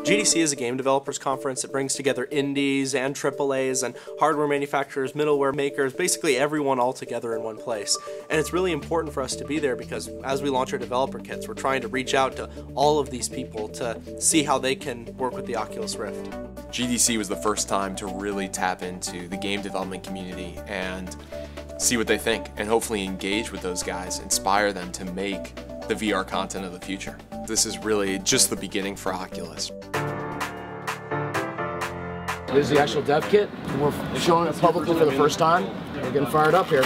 GDC is a game developers conference that brings together indies and AAAs and hardware manufacturers, middleware makers, basically everyone all together in one place. And it's really important for us to be there because as we launch our developer kits, we're trying to reach out to all of these people to see how they can work with the Oculus Rift. GDC was the first time to really tap into the game development community and see what they think and hopefully engage with those guys, inspire them to make the VR content of the future. This is really just the beginning for Oculus. This is the actual dev kit. We're showing it publicly for the first time. We're getting fired up here.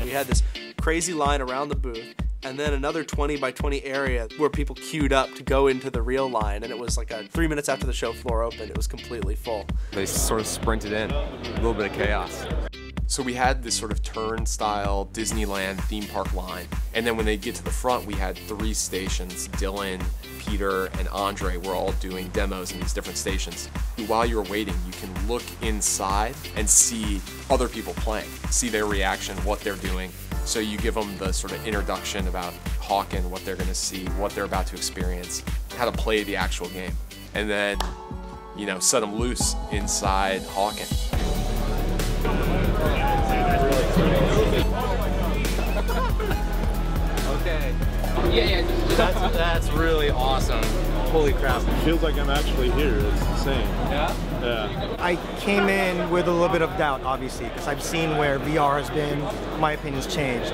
We had this crazy line around the booth, and then another 20 by 20 area where people queued up to go into the real line, and it was like 3 minutes after the show floor opened, it was completely full. They sort of sprinted in, a little bit of chaos. So we had this sort of turnstile Disneyland theme park line, and then when they get to the front, we had 3 stations. Dylan, Peter, and Andre were all doing demos in these different stations. While you're waiting, you can look inside and see other people playing, see their reaction, what they're doing. So you give them the sort of introduction about Hawken, what they're going to see, what they're about to experience, how to play the actual game, and then, you know, set them loose inside Hawken. Okay. Yeah, that's really awesome. Holy crap. It feels like I'm actually here. It's insane. Yeah? Yeah. I came in with a little bit of doubt, obviously, because I've seen where VR has been, my opinion's changed.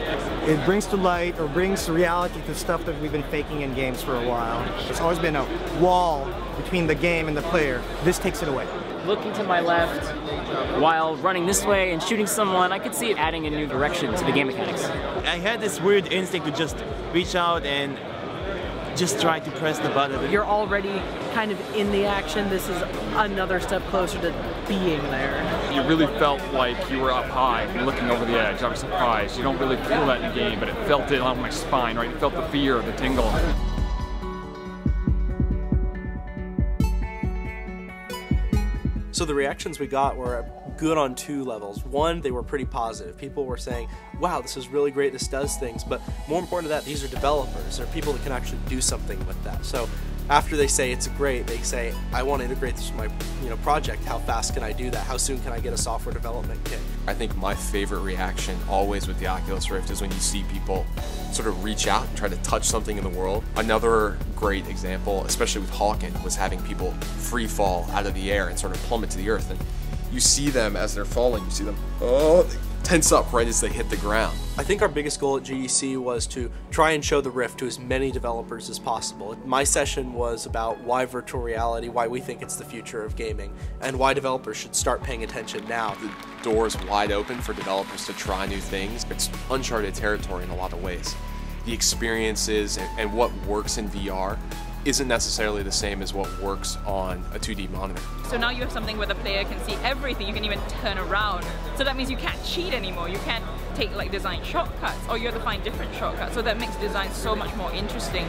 It brings to light, or brings to reality to stuff that we've been faking in games for a while. There's always been a wall between the game and the player. This takes it away. Looking to my left while running this way and shooting someone, I could see it adding a new direction to the game mechanics. I had this weird instinct to just reach out and just try to press the button. You're already kind of in the action. This is another step closer to being there. You really felt like you were up high and looking over the edge. I was surprised. You don't really feel that in the game, but it felt it on my spine, right? You felt the fear, the tingle. So the reactions we got were good on 2 levels. One, they were pretty positive. People were saying, wow, this is really great, this does things, but more important than that, these are developers. They're people that can actually do something with that. So after they say it's great, they say, I want to integrate this with my project. How fast can I do that? How soon can I get a software development kit? I think my favorite reaction always with the Oculus Rift is when you see people sort of reach out and try to touch something in the world. Another great example, especially with Hawken, was having people free fall out of the air and sort of plummet to the earth. And you see them as they're falling, you see them, they tense up right as they hit the ground. I think our biggest goal at GDC was to try and show the Rift to as many developers as possible. My session was about why virtual reality, why we think it's the future of gaming, and why developers should start paying attention now. The door's wide open for developers to try new things. It's uncharted territory in a lot of ways. The experiences and what works in VR isn't necessarily the same as what works on a 2D monitor. So now you have something where the player can see everything, you can even turn around. So that means you can't cheat anymore, you can't take like design shortcuts, or you have to find different shortcuts. So that makes design so much more interesting.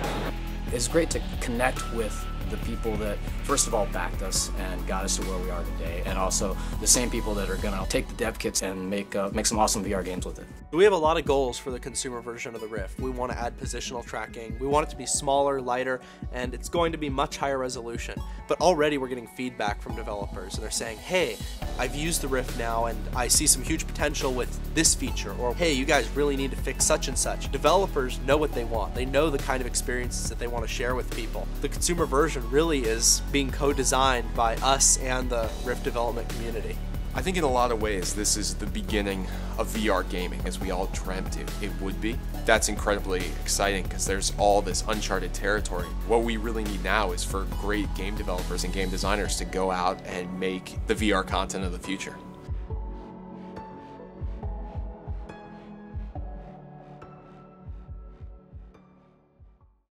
It's great to connect with the people that, first of all, backed us and got us to where we are today, and also the same people that are going to take the dev kits and make some awesome VR games with it. We have a lot of goals for the consumer version of the Rift. We want to add positional tracking, we want it to be smaller, lighter, and it's going to be much higher resolution. But already we're getting feedback from developers, and they're saying, hey, I've used the Rift now and I see some huge potential with this feature, or hey, you guys really need to fix such and such. Developers know what they want. They know the kind of experiences that they want to share with people. The consumer version really is being co-designed by us and the Rift development community. I think in a lot of ways this is the beginning of VR gaming as we all dreamt it would be. That's incredibly exciting because there's all this uncharted territory. What we really need now is for great game developers and game designers to go out and make the VR content of the future.